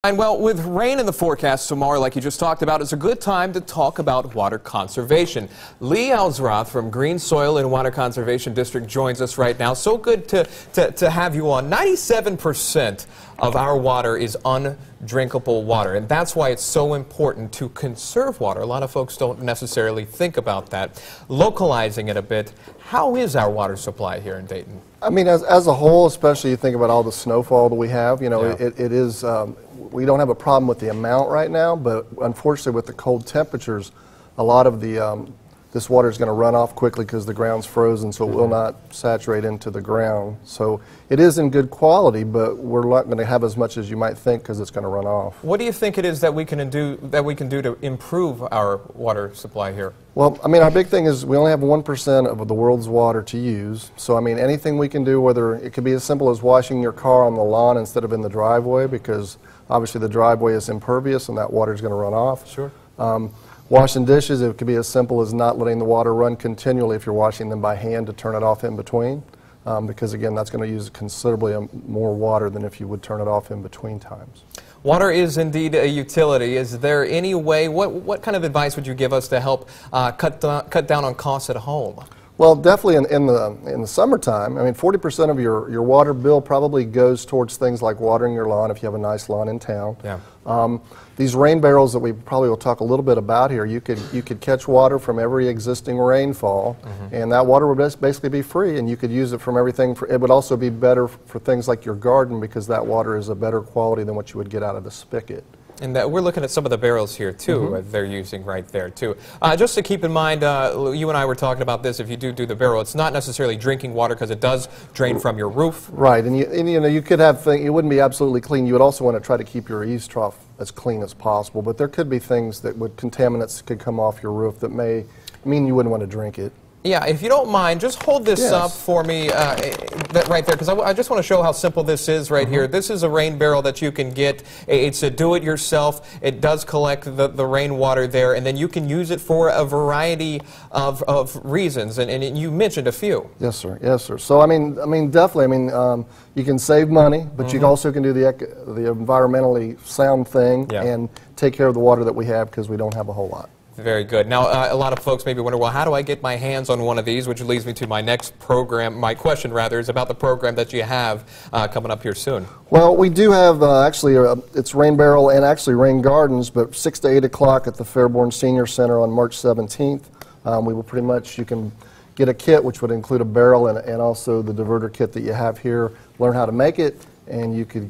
And well, with rain in the forecast tomorrow, like you just talked about, it's a good time to talk about water conservation. Lee Elsroth from Greene Soil and Water Conservation District joins us right now. So good to have you on. 97% of our water is undrinkable water, and that's why it's so important to conserve water. A lot of folks don't necessarily think about that. Localizing it a bit, how is our water supply here in Dayton? I mean, as a whole, especially you think about all the snowfall that we have, you know, Yeah. it is, we don't have a problem with the amount right now, but unfortunately with the cold temperatures, a lot of the, this water is going to run off quickly because the ground's frozen, so it will not saturate into the ground. So it is in good quality, but we're not going to have as much as you might think because it's going to run off. What do you think it is that we can do to improve our water supply here? Well, I mean, our big thing is we only have 1% of the world's water to use. So, I mean, anything we can do, whether it could be as simple as washing your car on the lawn instead of in the driveway, because obviously the driveway is impervious and that water is going to run off. Sure. Washing dishes, it could be as simple as not letting the water run continually if you're washing them by hand to turn it off in between. Because, again, that's going to use considerably more water than if you would turn it off in between times. Water is indeed a utility. Is there any way, what kind of advice would you give us to help cut down on costs at home? Well, definitely in the summertime, I mean, 40% of your water bill probably goes towards things like watering your lawn if you have a nice lawn in town. Yeah. These rain barrels that we probably will talk a little bit about here, you could catch water from every existing rainfall, and that water would basically be free, and you could use it from everything. It would also be better for things like your garden because that water is a better quality than what you would get out of the spigot. And we're looking at some of the barrels here, too, they're using right there, too. Just to keep in mind, you and I were talking about this, if you do the barrel, it's not necessarily drinking water because it does drain from your roof. Right, and you know, you could have things, it wouldn't be absolutely clean. You would also want to try to keep your eaves trough as clean as possible, but there could be things that contaminants could come off your roof that may mean you wouldn't want to drink it. Yeah, if you don't mind, just hold this up for me right there, because I just want to show how simple this is right here. This is a rain barrel that you can get. It's a do-it-yourself. It does collect the rainwater there, and then you can use it for a variety of reasons, and you mentioned a few. Yes, sir. Yes, sir. So, I mean, definitely. I mean, you can save money, but you also can do the environmentally sound thing and take care of the water that we have because we don't have a whole lot. Very good. Now, a lot of folks maybe wonder, well, how do I get my hands on one of these? Which leads me to my next program. My question, rather, is about the program that you have coming up here soon. Well, we do have actually it's Rain Barrel and actually Rain Gardens, but 6 to 8 o'clock at the Fairborn Senior Center on March 17th. We will pretty much, you can get a kit which would include a barrel and also the diverter kit that you have here, learn how to make it, and you could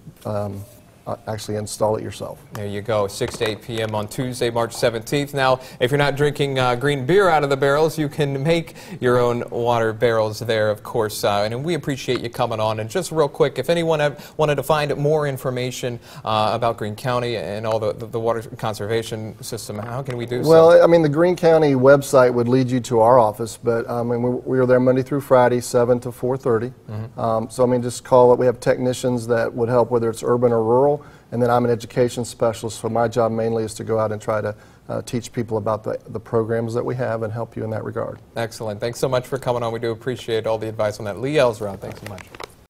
actually install it yourself. There you go, 6 to 8 p.m. on Tuesday, March 17th. Now, if you're not drinking green beer out of the barrels, you can make your own water barrels there, of course. And we appreciate you coming on. And just real quick, if anyone wanted to find more information about Greene County and all the water conservation system, how can we do so? Well, I mean, the Greene County website would lead you to our office, but I mean, we are there Monday through Friday, 7 to 4:30. So, I mean, just call it. We have technicians that would help, whether it's urban or rural. And then I'm an education specialist, so my job mainly is to go out and try to teach people about the programs that we have and help you in that regard. Excellent. Thanks so much for coming on. We do appreciate all the advice on that. Lee Elsroth, thanks so much.